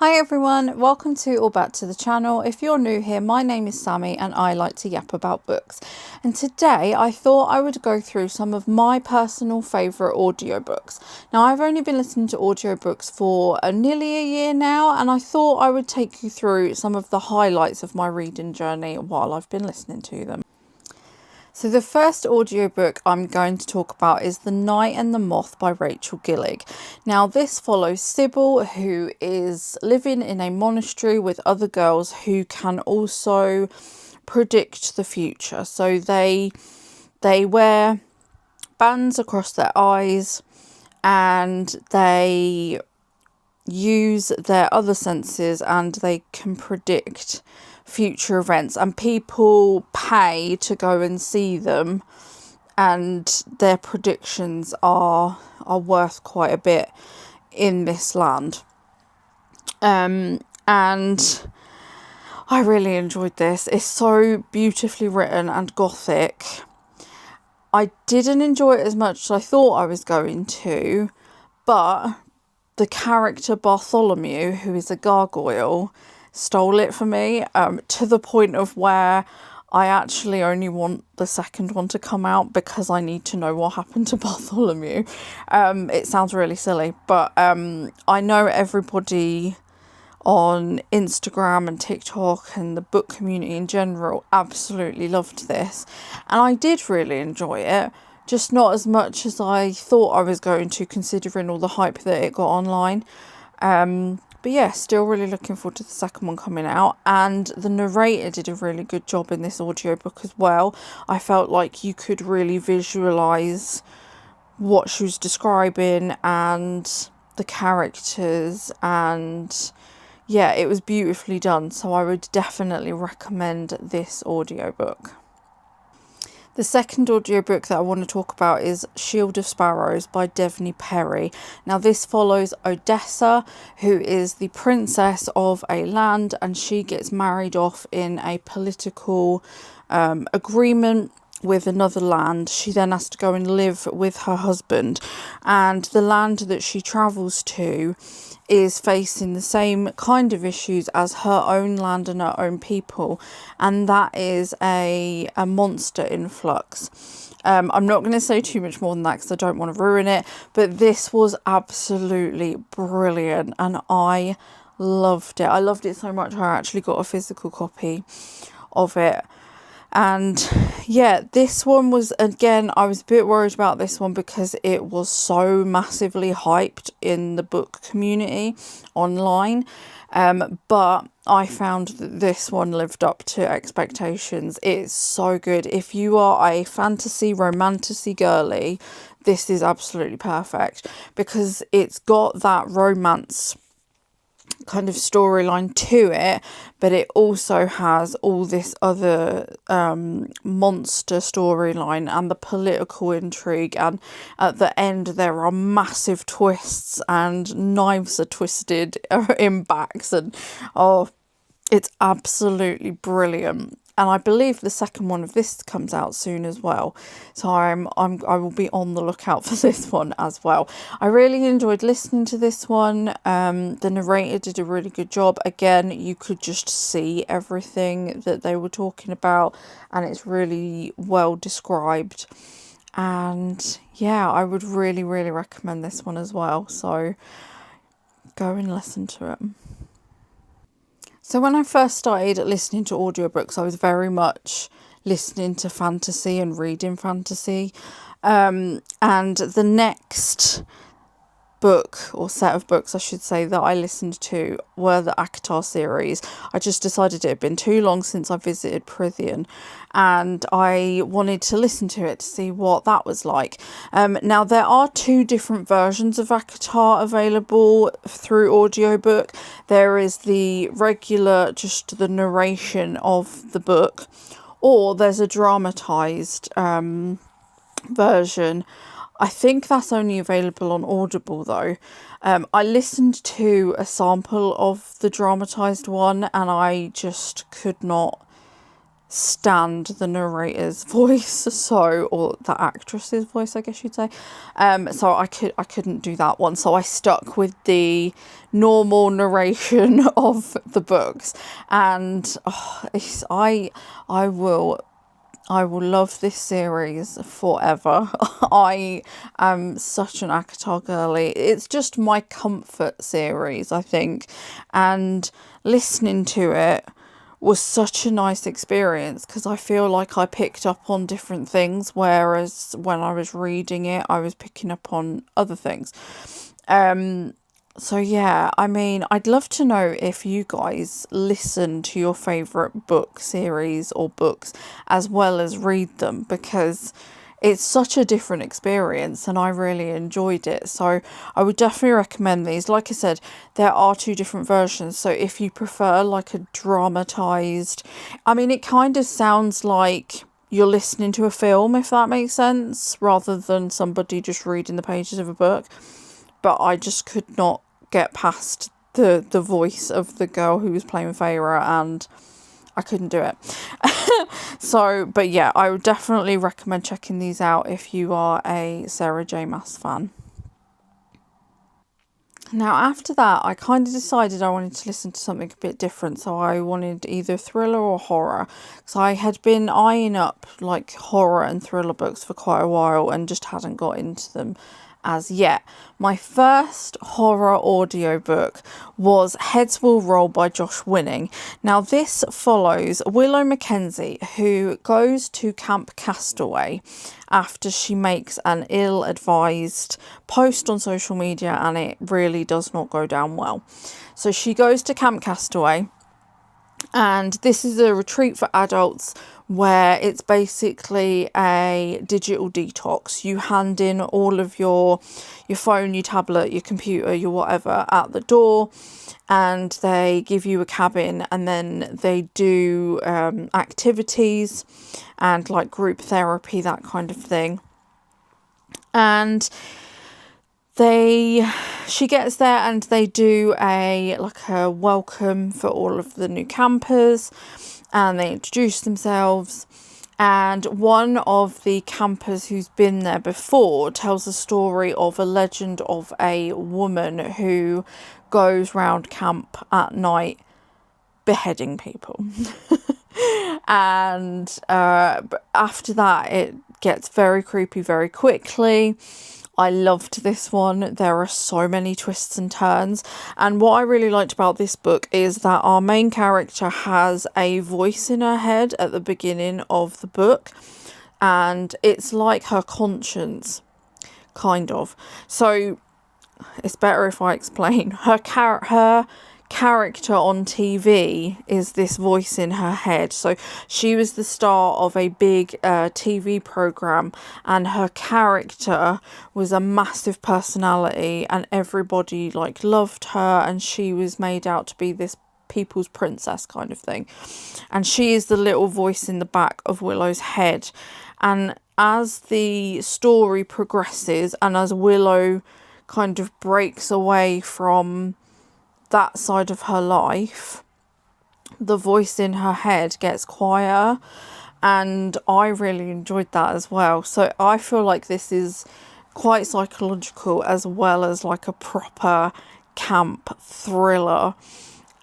Hi everyone, welcome to or back to the channel. If you're new here, my name is Sammy and I like to yap about books. And today I thought I would go through some of my personal favourite audiobooks. Now I've only been listening to audiobooks for nearly a year now, and I thought I would take you through some of the highlights of my reading journey while I've been listening to them. So the first audiobook I'm going to talk about is The Night and the Moth by Rachel Gillig. Now this follows Sybil, who is living in a monastery with other girls who can also predict the future. So they wear bands across their eyes and they use their other senses and they can predict future events, and people pay to go and see them, and their predictions are worth quite a bit in this land. And I really enjoyed this. It's so beautifully written and gothic. I didn't enjoy it as much as I thought I was going to, but the character Bartholomew, who is a gargoyle, stole it for me, to the point of where I actually only want the second one to come out because I need to know what happened to Bartholomew. It sounds really silly, but I know everybody on Instagram and TikTok and the book community in general absolutely loved this, and I did really enjoy it, just not as much as I thought I was going to, considering all the hype that it got online. But yeah, still really looking forward to the second one coming out. And the narrator did a really good job in this audiobook as well. I felt like you could really visualise what she was describing and the characters, and yeah, it was beautifully done. So I would definitely recommend this audiobook. The second audiobook that I want to talk about is Shield of Sparrows by Devney Perry. Now this follows Odessa, who is the princess of a land, and she gets married off in a political agreement with another land. She then has to go and live with her husband, and the land that she travels to is facing the same kind of issues as her own land and her own people, and that is a monster influx. I'm not going to say too much more than that because I don't want to ruin it, but this was absolutely brilliant and I loved it. I loved it so much I actually got a physical copy of it. And yeah, this one was, again, I was a bit worried about this one because it was so massively hyped in the book community online. But I found that this one lived up to expectations. It's so good. If you are a fantasy, romantasy girly, this is absolutely perfect because it's got that romance kind of storyline to it, but it also has all this other monster storyline and the political intrigue, and at the end there are massive twists and knives are twisted in backs, and oh, it's absolutely brilliant. And I believe the second one of this comes out soon as well, so I will be on the lookout for this one as well. I really enjoyed listening to this one. The narrator did a really good job. Again, you could just see everything that they were talking about, and it's really well described. And yeah, I would really recommend this one as well. So go and listen to it. So when I first started listening to audiobooks, I was very much listening to fantasy and reading fantasy. And the next book, or set of books I should say, that I listened to were the ACOTAR series. I just decided it had been too long since I visited Prythian, and I wanted to listen to it to see what that was like. Now there are two different versions of ACOTAR available through audiobook. There is the regular, just the narration of the book, or there's a dramatised version. I think that's only available on Audible though. I listened to a sample of the dramatised one and I just could not stand the narrator's voice, or the actress's voice, I guess you'd say. So I couldn't do that one, so I stuck with the normal narration of the books, and I will love this series forever. I am such an ACOTAR girly. It's just my comfort series, I think, and listening to it was such a nice experience because I feel like I picked up on different things, whereas when I was reading it, I was picking up on other things. So yeah, I mean, I'd love to know if you guys listen to your favourite book series or books as well as read them, because it's such a different experience and I really enjoyed it. So I would definitely recommend these. Like I said, there are 2 different versions. So if you prefer like a dramatised, I mean, it kind of sounds like you're listening to a film, if that makes sense, rather than somebody just reading the pages of a book. But I just could not get past the voice of the girl who was playing Feyre, and I couldn't do it. So, but yeah, I would definitely recommend checking these out if you are a Sarah J. Maas fan. Now, after that, I kind of decided I wanted to listen to something a bit different. So I wanted either thriller or horror. So I had been eyeing up like horror and thriller books for quite a while and just hadn't got into them as yet. My first horror audiobook was Heads Will Roll by Josh Winning. Now this follows Willow Mackenzie, who goes to Camp Castaway after she makes an ill-advised post on social media, and it really does not go down well. So she goes to Camp Castaway, and this is a retreat for adults where it's basically a digital detox. You hand in all of your phone, your tablet, your computer, your whatever at the door, and they give you a cabin, and then they do activities and like group therapy, that kind of thing. And she gets there and they do a welcome for all of the new campers, and they introduce themselves. And one of the campers who's been there before tells the story of a legend of a woman who goes round camp at night beheading people. And after that, it gets very creepy very quickly. I loved this one. There are so many twists and turns. And what I really liked about this book is that our main character has a voice in her head at the beginning of the book. And it's like her conscience, kind of. So it's better if I explain. Her character on TV is this voice in her head. So she was the star of a big TV program, and her character was a massive personality, and everybody like loved her, and she was made out to be this people's princess kind of thing. And she is the little voice in the back of Willow's head. And as the story progresses, and as Willow kind of breaks away from that side of her life, the voice in her head gets quieter, and I really enjoyed that as well. So I feel like this is quite psychological as well as like a proper camp thriller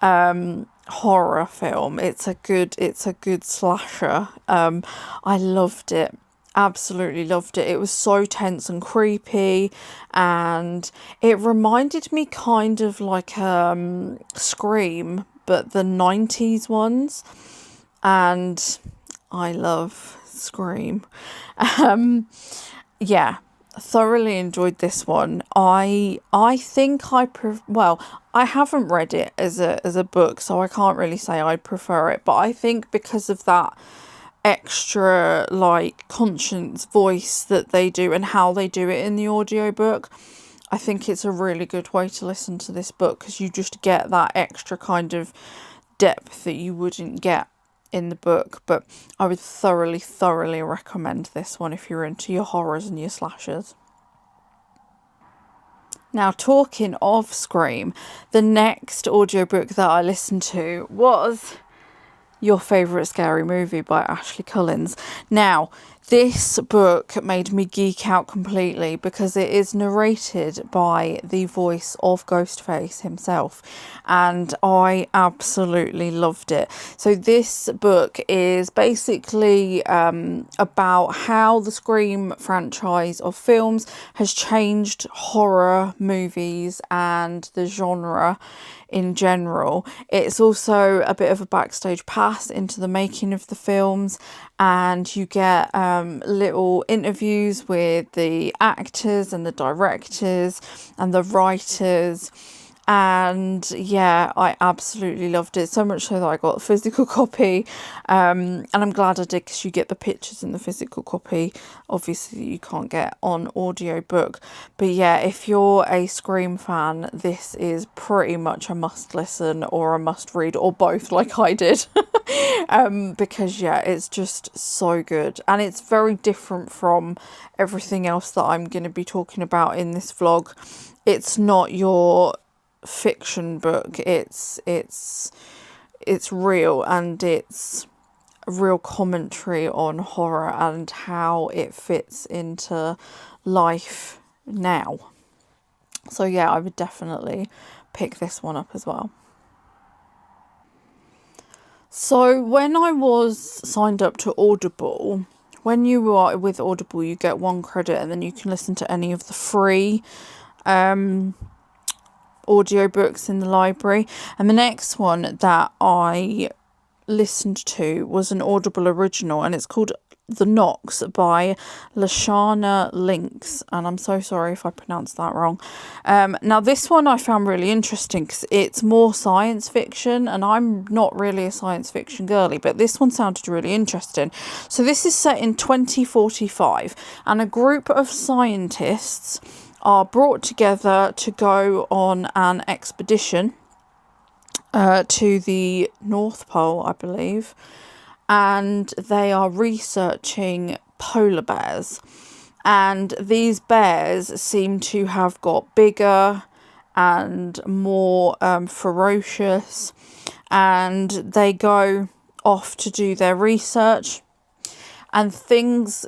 horror film. It's a good slasher. I loved it. Absolutely loved it. It was so tense and creepy, and it reminded me kind of like Scream, but the 90s ones, and I love Scream. Yeah, thoroughly enjoyed this one. I think I haven't read it as a book, so I can't really say I prefer it, but I think because of that extra like conscience voice that they do and how they do it in the audiobook, I think it's a really good way to listen to this book, because you just get that extra kind of depth that you wouldn't get in the book. But I would thoroughly recommend this one if you're into your horrors and your slashers. Now, talking of Scream, the next audiobook that I listened to was Your Favourite Scary Movie by Ashley Cullins. Now, this book made me geek out completely because it is narrated by the voice of Ghostface himself, and I absolutely loved it. So this book is basically about how the Scream franchise of films has changed horror movies and the genre in general. It's also a bit of a backstage pass into the making of the films, and you get little interviews with the actors and the directors and the writers. And yeah, I absolutely loved it, so much so that I got a physical copy, and I'm glad I did, because you get the pictures in the physical copy, obviously you can't get on audiobook. But yeah, if you're a Scream fan, this is pretty much a must listen or a must read, or both, like I did. Because yeah, it's just so good, and it's very different from everything else that I'm going to be talking about in this vlog. It's not your fiction book, it's real, and it's a real commentary on horror and how it fits into life now. So yeah, I would definitely pick this one up as well. So when I was signed up to Audible, when you are with Audible, you get 1 credit and then you can listen to any of the free audiobooks in the library. And the next one that I listened to was an Audible original, and it's called The Knocks by Lashana Lynx, and I'm so sorry if I pronounced that wrong. Now this one I found really interesting because it's more science fiction, and I'm not really a science fiction girly, but this one sounded really interesting. So this is set in 2045, and a group of scientists are brought together to go on an expedition to the North Pole, I believe, and they are researching polar bears. And these bears seem to have got bigger and more ferocious, and they go off to do their research, and things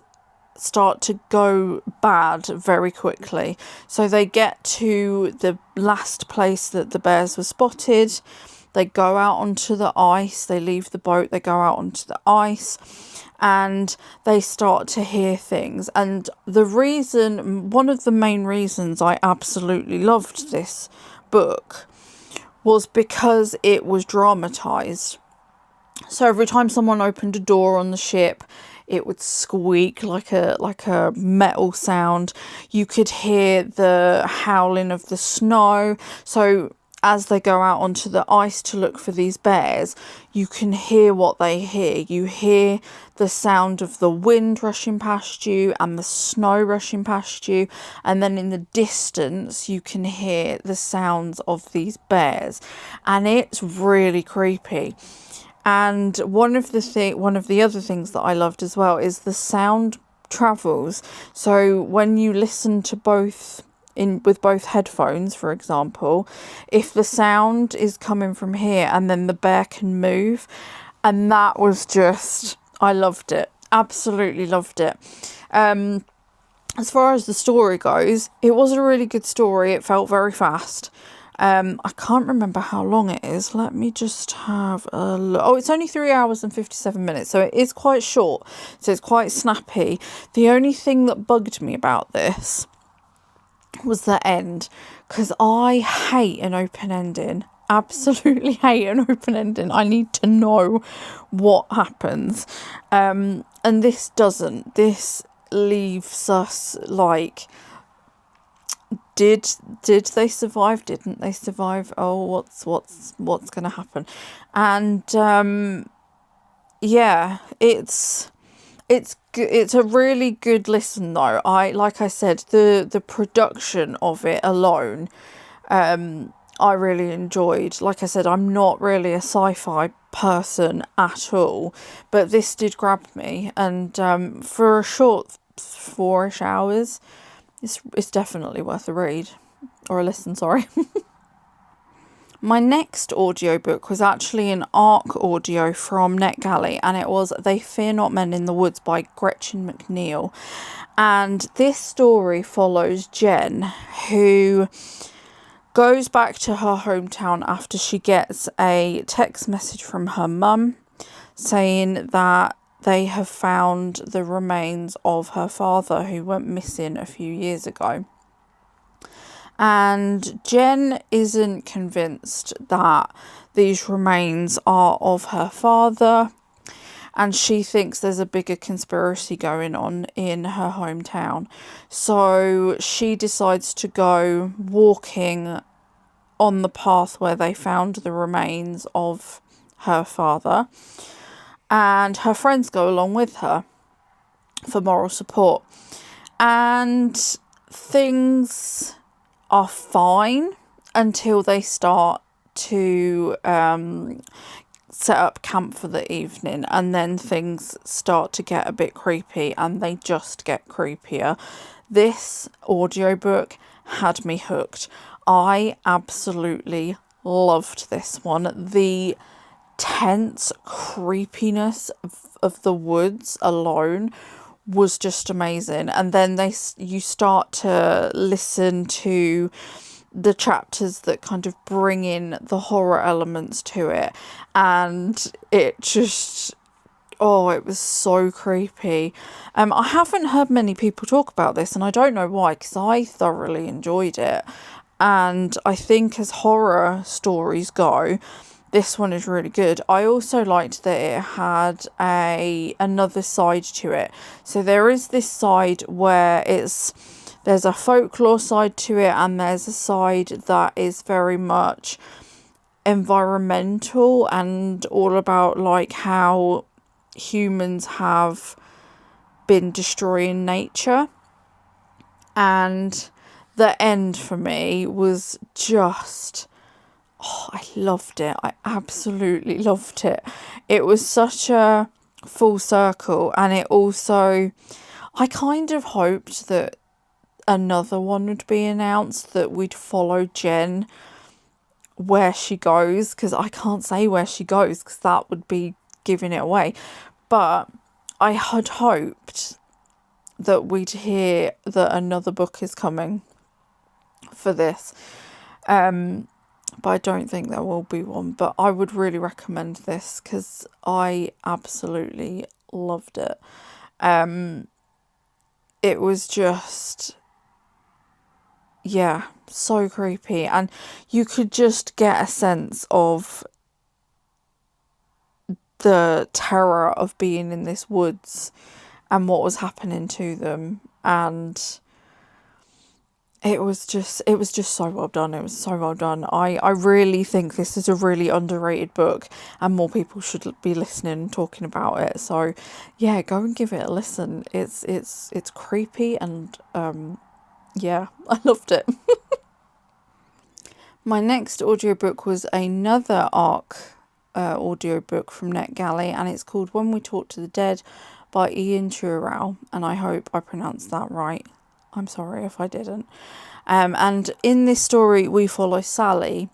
start to go bad very quickly. So they get to the last place that the bears were spotted. They go out onto the ice, they leave the boat, they go out onto the ice, and they start to hear things. And one of the main reasons I absolutely loved this book was because it was dramatised. So every time someone opened a door on the ship, it would squeak like a metal sound. You could hear the howling of the snow. So as they go out onto the ice to look for these bears, you can hear what they hear. You hear the sound of the wind rushing past you and the snow rushing past you. And then in the distance, you can hear the sounds of these bears. And it's really creepy. And one of the other things that I loved as well is the sound travels. So when you listen to both with both headphones, for example, if the sound is coming from here and then the bear can move, and that was just, I loved it. Absolutely loved it. As far as the story goes, it was a really good story. It felt very fast. I can't remember how long it is. Let me just have a look. Oh, it's only 3 hours and 57 minutes, so it is quite short. So it's quite snappy. The only thing that bugged me about this was the end, because I hate an open ending. Absolutely hate an open ending. I need to know what happens. And this doesn't. This leaves us like, did they survive? Didn't they survive? Oh, what's gonna happen? And yeah, it's a really good listen though. Like I said, the production of it alone, I really enjoyed. Like I said, I'm not really a sci-fi person at all, but this did grab me, and for a short 4-ish hours, it's definitely worth a read, or a listen, sorry. My next audiobook was actually an ARC audio from NetGalley, and it was They Fear Not Men in the Woods by Gretchen McNeil. And this story follows Jen, who goes back to her hometown after she gets a text message from her mum saying that they have found the remains of her father, who went missing a few years ago. And Jen isn't convinced that these remains are of her father, and she thinks there's a bigger conspiracy going on in her hometown. So she decides to go walking on the path where they found the remains of her father, and her friends go along with her for moral support. And things are fine until they start to set up camp for the evening, and then things start to get a bit creepy, and they just get creepier. This audiobook had me hooked. I absolutely loved this one. The tense creepiness of the woods alone was just amazing. And then you start to listen to the chapters that kind of bring in the horror elements to it, and it just, oh, it was so creepy. I haven't heard many people talk about this, and I don't know why, because I thoroughly enjoyed it. And I think as horror stories go, this one is really good. I also liked that it had another side to it. So there is this side where there's a folklore side to it, and there's a side that is very much environmental and all about like how humans have been destroying nature. And the end for me was just, oh, I loved it. I absolutely loved it. It was such a full circle, and it also, I kind of hoped that another one would be announced, that we'd follow Jen where she goes, because I can't say where she goes because that would be giving it away. But I had hoped that we'd hear that another book is coming for this. But I don't think there will be one. But I would really recommend this because I absolutely loved it. It was just, yeah, so creepy. And you could just get a sense of the terror of being in this woods and what was happening to them. And it was just so well done. It was so well done. I really think this is a really underrated book, and more people should be listening and talking about it. So yeah, go and give it a listen. It's creepy, and yeah, I loved it. My next audiobook was another ARC audiobook from NetGalley, and it's called When We Talk to the Dead by Chorao, and I hope I pronounced that right. I'm sorry if I didn't. And in this story, we follow Sally.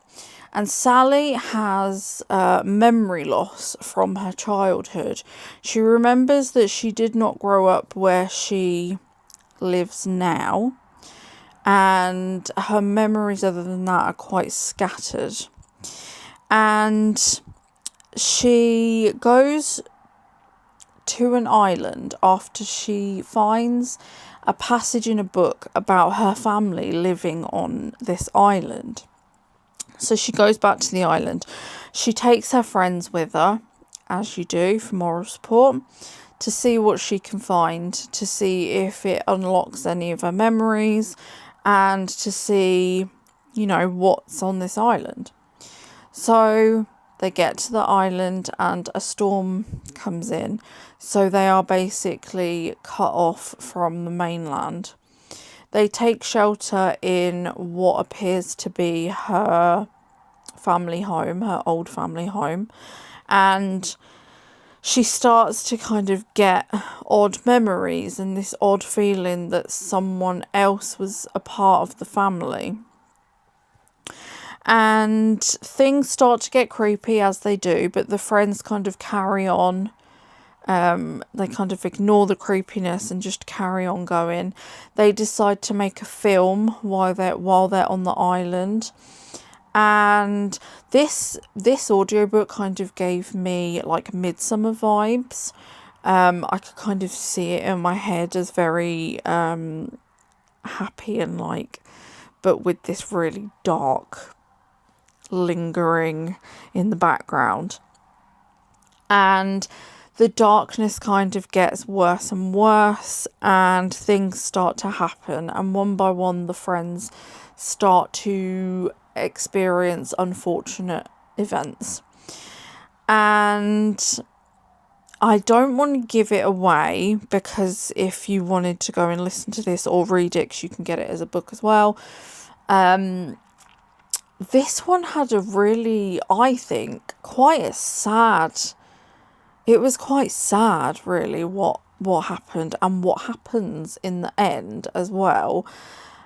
And Sally has memory loss from her childhood. She remembers that she did not grow up where she lives now. And her memories other than that are quite scattered. And she goes to an island after she finds a passage in a book about her family living on this island. So she goes back to the island. She takes her friends with her, as you do, for moral support, to see what she can find, to see if it unlocks any of her memories, and to see, what's on this island. So they get to the island and a storm comes in. So they are basically cut off from the mainland. They take shelter in what appears to be her family home, her old family home. And she starts to kind of get odd memories and this odd feeling that someone else was a part of the family. And things start to get creepy as they do, but the friends kind of carry on. They kind of ignore the creepiness and just carry on going. They decide to make a film while they're on the island. And this audiobook kind of gave me like Midsummer vibes. I could kind of see it in my head as very happy and like, but with this really dark lingering in the background. And the darkness kind of gets worse and worse, and things start to happen, and one by one the friends start to experience unfortunate events. And I don't want to give it away, because if you wanted to go and listen to this or read it, 'cause you can get it as a book as well, this one had a really, I think, quite a sad... It was quite sad, really, what happened and what happens in the end as well.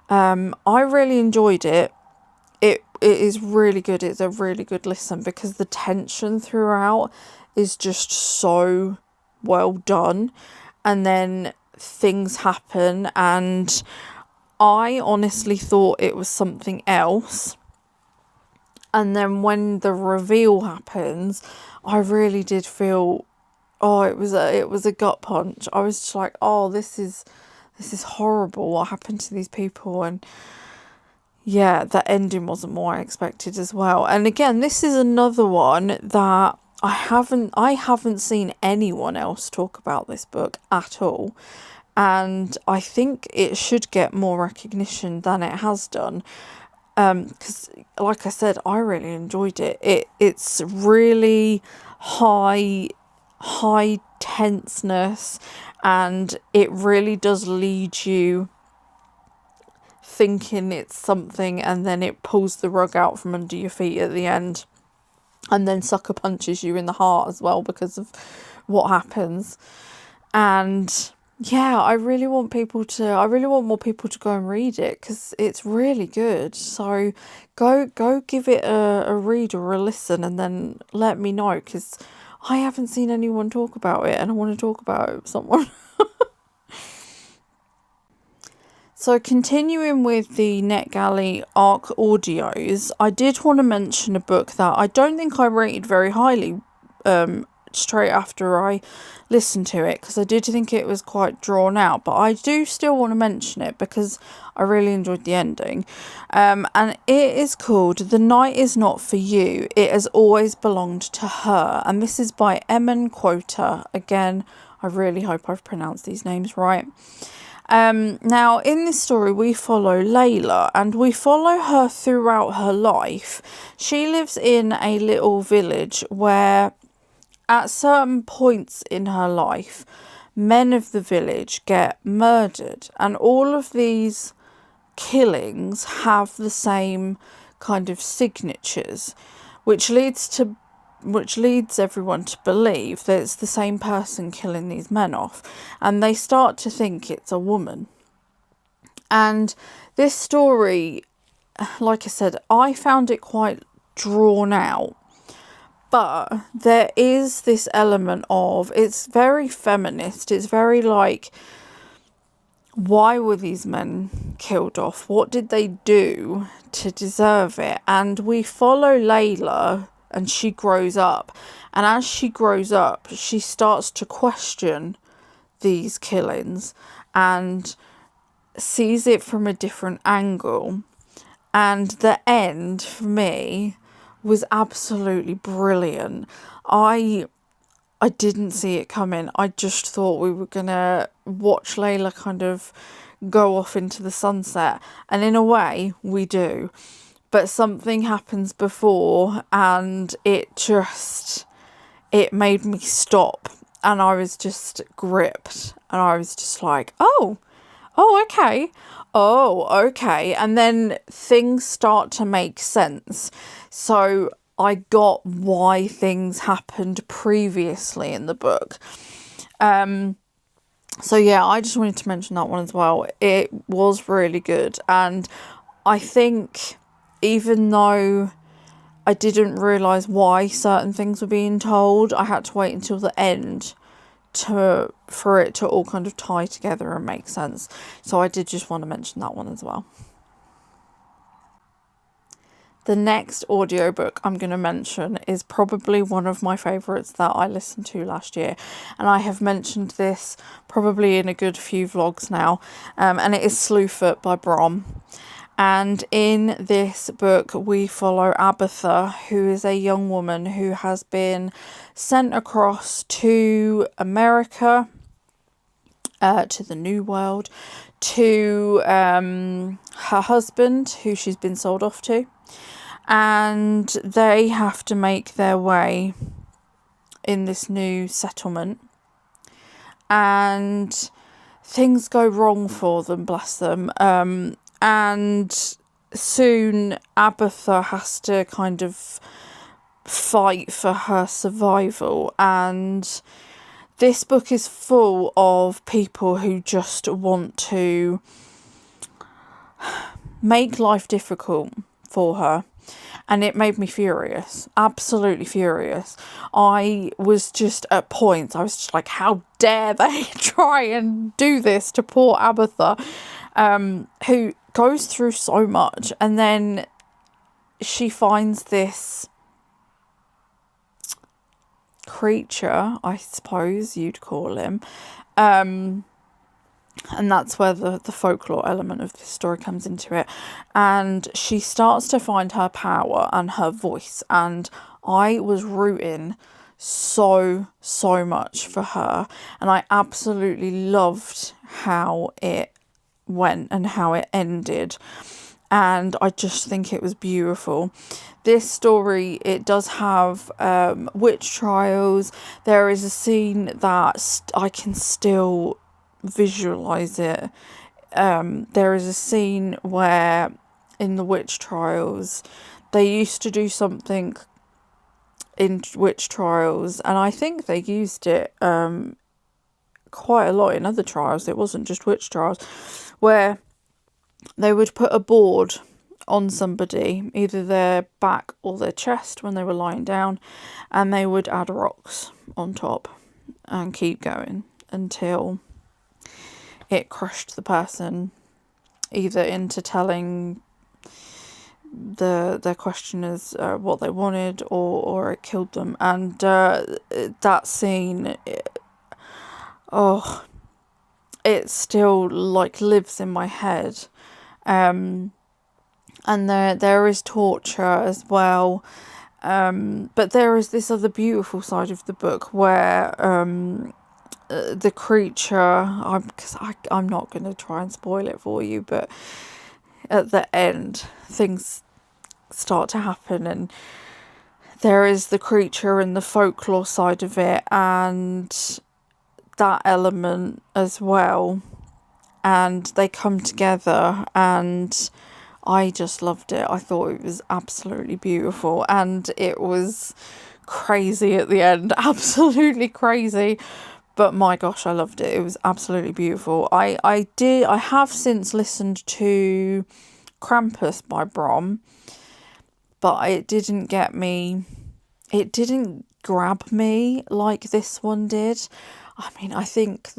I really enjoyed it. It is really good. It's a really good listen, because the tension throughout is just so well done. And then things happen, and I honestly thought it was something else. And then when the reveal happens, I really did feel... Oh, it was a gut punch. I was just like, oh, this is horrible. What happened to these people? And yeah, the ending wasn't what I expected as well. And again, this is another one that I haven't seen anyone else talk about this book at all. And I think it should get more recognition than it has done. Because like I said, I really enjoyed it. It's really high tenseness, and it really does lead you thinking it's something, and then it pulls the rug out from under your feet at the end, and then sucker punches you in the heart as well because of what happens. And yeah, I really want more people to go and read it, because it's really good. So go give it a read or a listen, and then let me know, because I haven't seen anyone talk about it, and I want to talk about it with someone. So continuing with the NetGalley ARC audios, I did want to mention a book that I don't think I rated very highly straight after I listened to it, because I did think it was quite drawn out, but I do still want to mention it because I really enjoyed the ending. And it is called The Night Is Not For You, It Has Always Belonged to Her, and this is by Eman Quotah. Again, I really hope I've pronounced these names right. Now, in this story, we follow Layla, and we follow her throughout her life. She lives in a little village where, at certain points in her life, men of the village get murdered, and all of these killings have the same kind of signatures, which leads everyone to believe that it's the same person killing these men off, and they start to think it's a woman. And this story, like I said, I found it quite drawn out, but there is this element of, it's very feminist, it's very like, why were these men killed off? What did they do to deserve it? And we follow Layla, and she grows up. And as she grows up, she starts to question these killings and sees it from a different angle. And the end, for me, was absolutely brilliant. I didn't see it coming. I just thought we were going to watch Layla kind of go off into the sunset. And in a way, we do. But something happens before, and it made me stop. And I was just gripped. And I was just like, oh, okay. Oh, okay. And then things start to make sense. So I got why things happened previously in the book. So yeah, I just wanted to mention that one as well. It was really good. And I think even though I didn't realise why certain things were being told, I had to wait until the end for it to all kind of tie together and make sense. So I did just want to mention that one as well. The next audiobook I'm going to mention is probably one of my favourites that I listened to last year. And I have mentioned this probably in a good few vlogs now. And it is Slewfoot by Brom. And in this book, we follow Abatha, who is a young woman who has been sent across to America, to the New World, to her husband, who she's been sold off to. And they have to make their way in this new settlement. And things go wrong for them, bless them. And soon Abatha has to kind of fight for her survival. And this book is full of people who just want to make life difficult for her. And it made me furious, absolutely furious. I was just at points, I was just like, how dare they try and do this to poor Abatha, who goes through so much. And then she finds this creature, I suppose you'd call him, and that's where the folklore element of this story comes into it. And she starts to find her power and her voice. And I was rooting so much for her. And I absolutely loved how it went and how it ended. And I just think it was beautiful. This story, it does have witch trials. There is a scene that I can still visualize it. There is a scene where in the witch trials they used to do something in witch trials, and I think they used it quite a lot in other trials. It wasn't just witch trials, where they would put a board on somebody, either their back or their chest when they were lying down, and they would add rocks on top and keep going until it crushed the person either into telling the questioners what they wanted, or it killed them. And that scene, it still like lives in my head. And there is torture as well, but there is this other beautiful side of the book where the creature, I'm not going to try and spoil it for you, but at the end things start to happen, and there is the creature and the folklore side of it and that element as well, and they come together, and I just loved it. I thought it was absolutely beautiful, and it was crazy at the end, absolutely crazy. But my gosh, I loved it. It was absolutely beautiful. I have since listened to Krampus by Brom, but it didn't get me. It didn't grab me like this one did. I mean, I think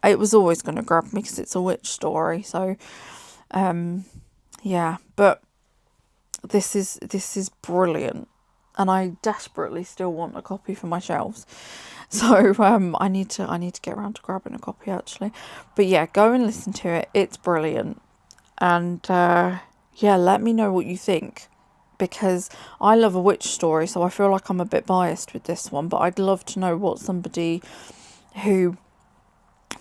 it was always going to grab me because it's a witch story. So, yeah. But this is brilliant, and I desperately still want a copy for my shelves. So I need to get around to grabbing a copy actually. But yeah, go and listen to it. It's brilliant. And yeah, let me know what you think, because I love a witch story, so I feel like I'm a bit biased with this one, but I'd love to know what somebody who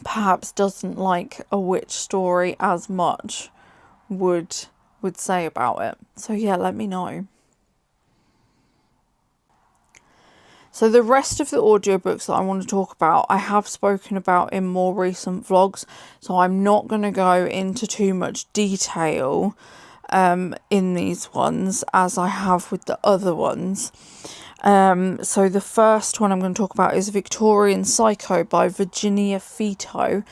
perhaps doesn't like a witch story as much would say about it. So yeah, let me know. So the rest of the audiobooks that I want to talk about, I have spoken about in more recent vlogs, so I'm not going to go into too much detail in these ones as I have with the other ones. So the first one I'm going to talk about is Victorian Psycho by Virginia Feito,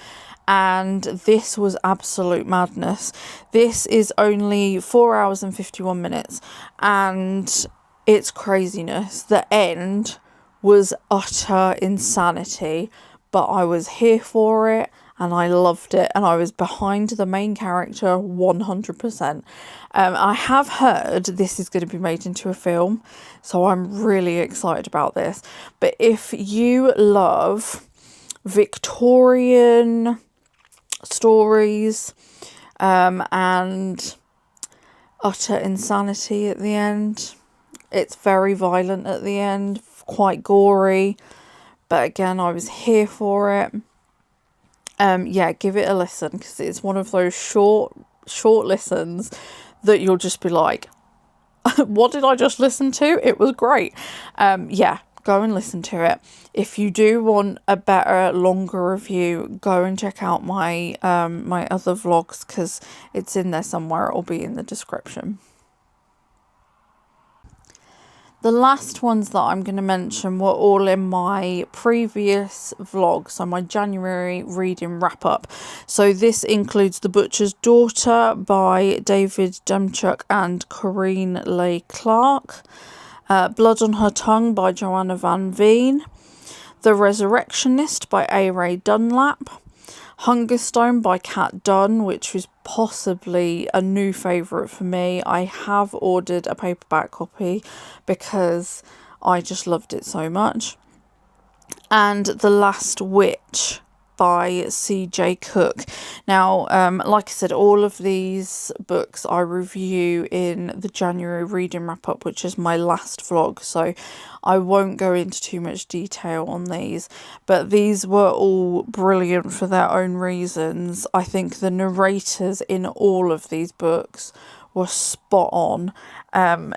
and this was absolute madness. This is only 4 hours and 51 minutes, and it's craziness. The end was utter insanity, but I was here for it, and I loved it, and I was behind the main character 100%. I have heard this is going to be made into a film, so I'm really excited about this. But if you love Victorian stories and utter insanity at the end, it's very violent at the end, quite gory, but again, I was here for it. Yeah, give it a listen, because it's one of those short listens that you'll just be like, what did I just listen to? It was great. Yeah, go and listen to it. If you do want a better, longer review, go and check out my my other vlogs, because it's in there somewhere. It'll be in the description. The last ones that I'm going to mention were all in my previous vlog, so my January reading wrap up. So this includes The Butcher's Daughter by David Demchuk and Corinne Leigh Clark, Blood on Her Tongue by Johanna van Veen, The Resurrectionist by A Rae Dunlap, Hungerstone by Kat Dunn, which was possibly a new favourite for me. I have ordered a paperback copy because I just loved it so much. And The Last Witch by C.J. Cooke. Now, like I said, all of these books I review in the January reading wrap up, which is my last vlog, so I won't go into too much detail on these, but these were all brilliant for their own reasons. I think the narrators in all of these books were spot on.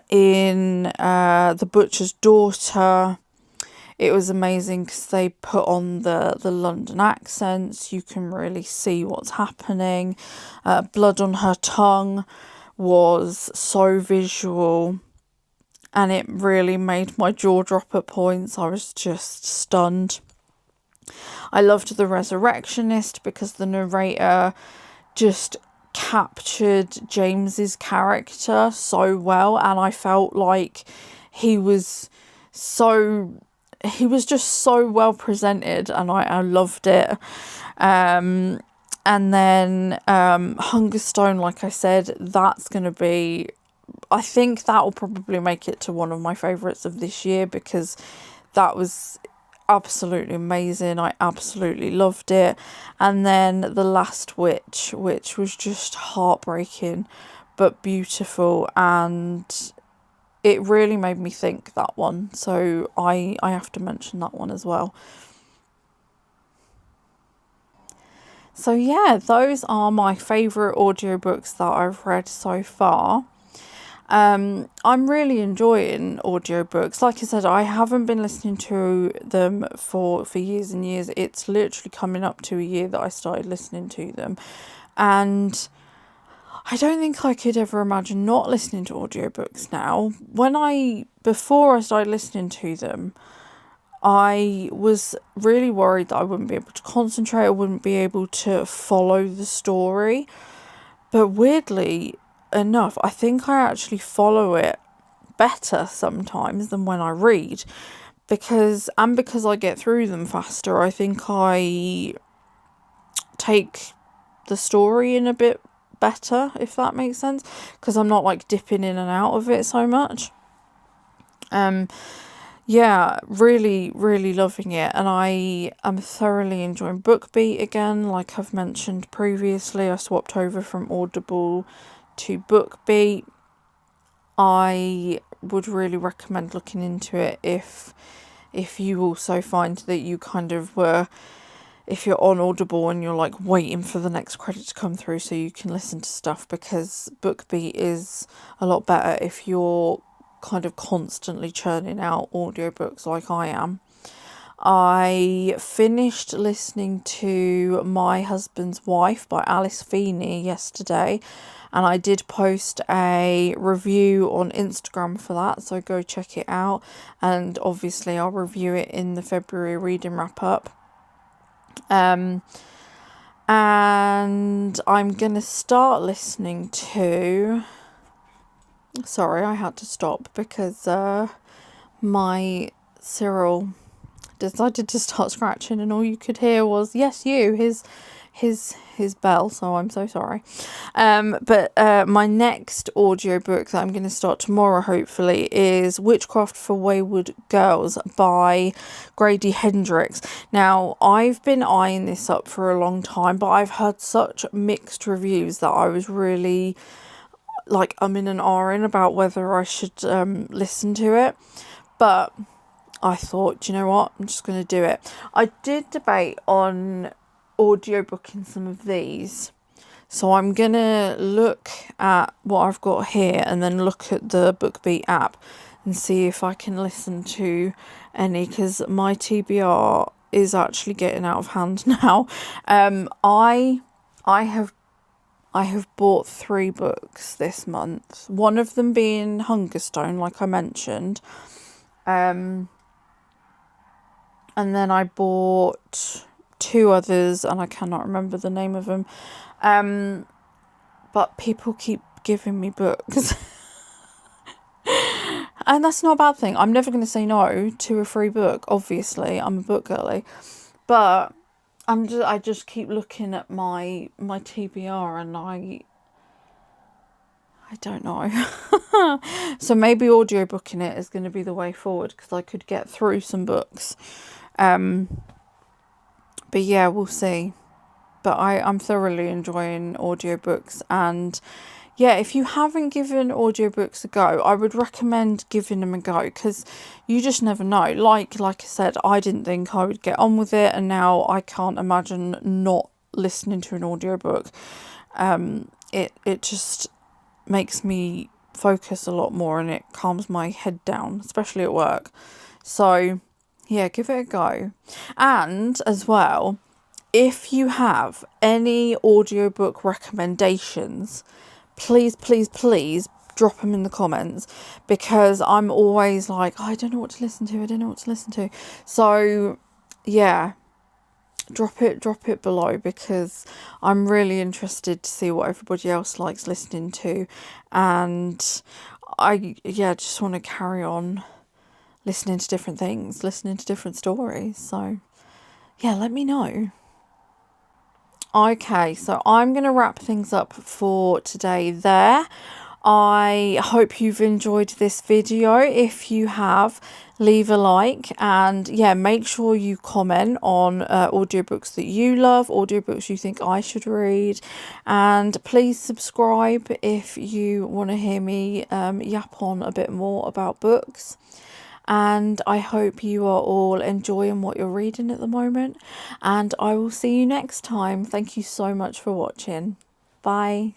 In The Butcher's Daughter, it was amazing because they put on the London accents. You can really see what's happening. Blood on Her Tongue was so visual, and it really made my jaw drop at points. I was just stunned. I loved The Resurrectionist because the narrator just captured James's character so well, and I felt like he was just so well presented, and I loved it. And then Hungerstone, like I said, that's going to be, I think that will probably make it to one of my favourites of this year, because that was absolutely amazing. I absolutely loved it. And then The Last Witch, which was just heartbreaking but beautiful, and it really made me think, that one. So I have to mention that one as well. So yeah, those are my favourite audiobooks that I've read so far. I'm really enjoying audiobooks. Like I said, I haven't been listening to them for years and years. It's literally coming up to a year that I started listening to them. And I don't think I could ever imagine not listening to audiobooks now. Before I started listening to them, I was really worried that I wouldn't be able to concentrate, I wouldn't be able to follow the story. But weirdly enough, I think I actually follow it better sometimes than when I read. Because I get through them faster, I think I take the story in a bit better, if that makes sense, because I'm not like dipping in and out of it so much. Yeah, really loving it, and I am thoroughly enjoying BookBeat again. Like I've mentioned previously, I swapped over from Audible to BookBeat. I would really recommend looking into it if you also find that you kind of were, if you're on Audible and you're like waiting for the next credit to come through so you can listen to stuff, because BookBeat is a lot better if you're kind of constantly churning out audiobooks like I am. I finished listening to My Husband's Wife by Alice Feeney yesterday, and I did post a review on Instagram for that, so go check it out, and obviously I'll review it in the February reading wrap up. And I'm going to start listening to... Sorry, I had to stop because my Cyril decided to start scratching and all you could hear was, yes, you, his bell, so I'm so sorry. But my next audiobook that I'm going to start tomorrow, hopefully, is Witchcraft for Wayward Girls by Grady Hendrix. Now, I've been eyeing this up for a long time, but I've heard such mixed reviews that I was really, like, I'm in an ahhing about whether I should listen to it. But I thought, do you know what, I'm just going to do it. I did debate on audiobooking some of these, so I'm going to look at what I've got here and then look at the BookBeat app and see if I can listen to any, because my TBR is actually getting out of hand now. I have bought 3 books this month, one of them being Hungerstone, like I mentioned. And then I bought 2 others, and I cannot remember the name of them. But people keep giving me books. And that's not a bad thing. I'm never going to say no to a free book, obviously. I'm a book girly. But I just keep looking at my TBR and I don't know. So maybe audiobooking it is going to be the way forward, because I could get through some books. But yeah, we'll see. But I'm thoroughly enjoying audiobooks, and yeah, if you haven't given audiobooks a go, I would recommend giving them a go, because you just never know. Like I said, I didn't think I would get on with it, and now I can't imagine not listening to an audiobook. It just makes me focus a lot more, and it calms my head down, especially at work. So yeah, give it a go. And as well, if you have any audiobook recommendations, please drop them in the comments, because I'm always like, oh, I don't know what to listen to. So yeah, drop it below, because I'm really interested to see what everybody else likes listening to, and I just want to carry on listening to different things, listening to different stories. So yeah, let me know. Okay, so I'm going to wrap things up for today there. I hope you've enjoyed this video. If you have, leave a like, and yeah, make sure you comment on audiobooks that you love, audiobooks you think I should read, and please subscribe if you want to hear me yap on a bit more about books. And I hope you are all enjoying what you're reading at the moment, and I will see you next time. Thank you so much for watching. Bye.